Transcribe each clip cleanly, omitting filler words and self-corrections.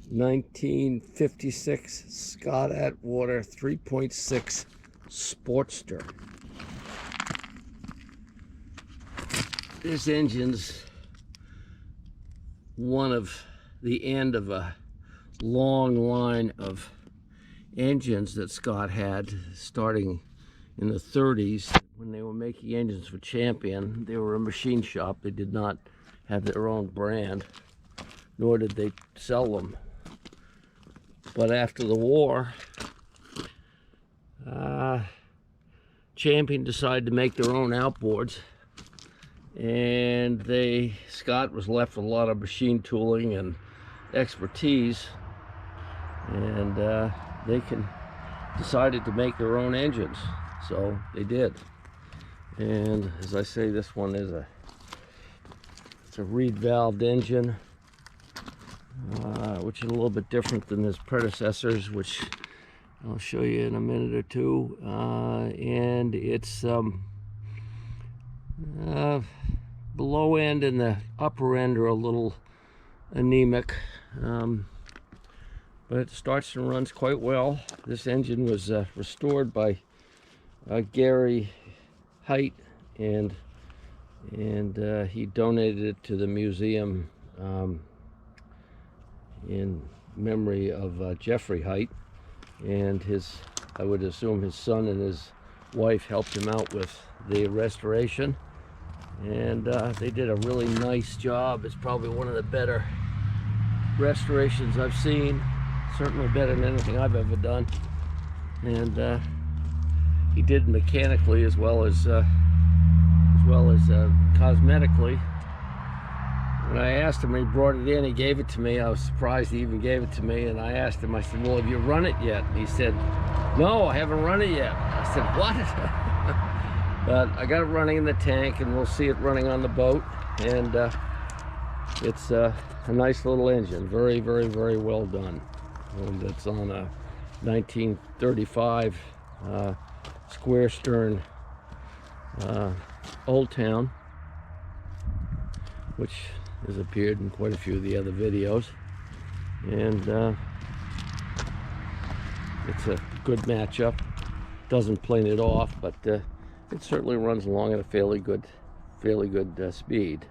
1956 ScottAttwater 3.6 Sportster. This engine's one of the end of a long line of engines that Scott had starting in the 30s when they were making engines for Champion. They were a machine shop. They did not have their own brand, nor did they sell them. But after the war, Champion decided to make their own outboards, and Scott was left with a lot of machine tooling and expertise, and they decided to make their own engines, so they did. And as I say, this one is it's a reed valved engine, which is a little bit different than his predecessors, which I'll show you in a minute or two. And it's the low end and the upper end are a little anemic, but it starts and runs quite well. This engine was restored by Gary Height, and he donated it to the museum in memory of Jeffrey Height, and I would assume his son and his wife helped him out with the restoration, and they did a really nice job. It's probably one of the better restorations I've seen, certainly better than anything I've ever done. And he did mechanically as well as cosmetically. When I asked him, he brought it in, he gave it to me. I was surprised he even gave it to me, and I asked him, I said, well, have you run it yet? And he said, no, I haven't run it yet. I said, what? But I got it running in the tank, and we'll see it running on the boat. And it's a nice little engine, very, very, very well done. And it's on a 1935 square stern Old Town, which has appeared in quite a few of the other videos, and it's a good matchup. Doesn't plane it off, but it certainly runs along at a fairly good speed.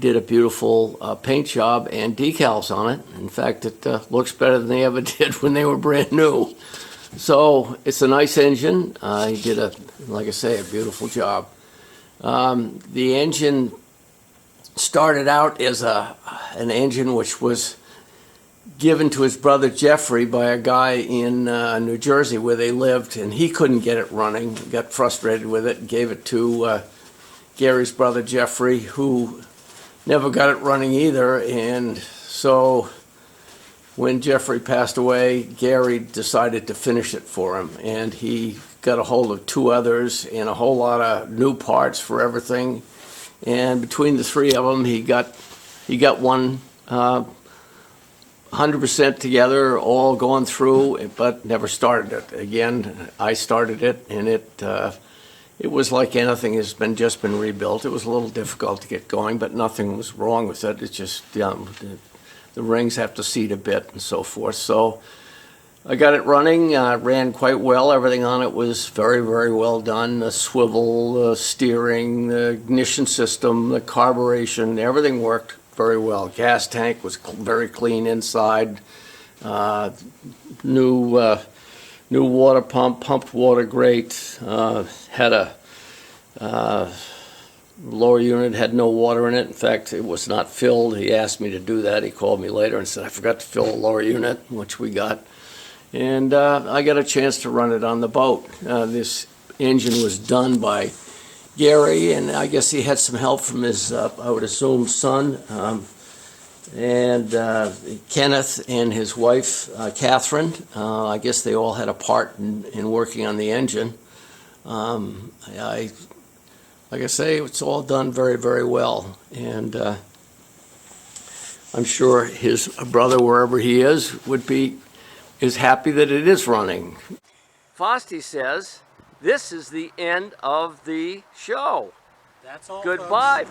did a beautiful paint job and decals on it. In fact, it looks better than they ever did when they were brand new. So it's a nice engine. He did, like I say, a beautiful job. The engine started out as an engine which was given to his brother Jeffrey by a guy in New Jersey where they lived, and he couldn't get it running. He got frustrated with it and gave it to Gary's brother Jeffrey, who never got it running either. And so when Jeffrey passed away, Gary decided to finish it for him, and he got a hold of 2 others and a whole lot of new parts for everything. And between the 3 of them, he got one 100% together, all going through, but never started it. Again, I started it, and it was like anything has just been rebuilt. It was a little difficult to get going, but nothing was wrong with it. It's just the rings have to seat a bit and so forth. So I got it running, ran quite well. Everything on it was very, very well done. The swivel, the steering, the ignition system, the carburation, everything worked very well. Gas tank was very clean inside. New water pump, pumped water great. Had a lower unit, had no water in it. In fact, it was not filled. He asked me to do that. He called me later and said, I forgot to fill the lower unit, which we got. And I got a chance to run it on the boat. This engine was done by Gary, and I guess he had some help from his, I would assume, son, and Kenneth and his wife, Catherine. I guess they all had a part in working on the engine. Like I say, it's all done very, very well, and I'm sure his brother, wherever he is happy that it is running. Fosty says, this is the end of the show. That's all. Goodbye.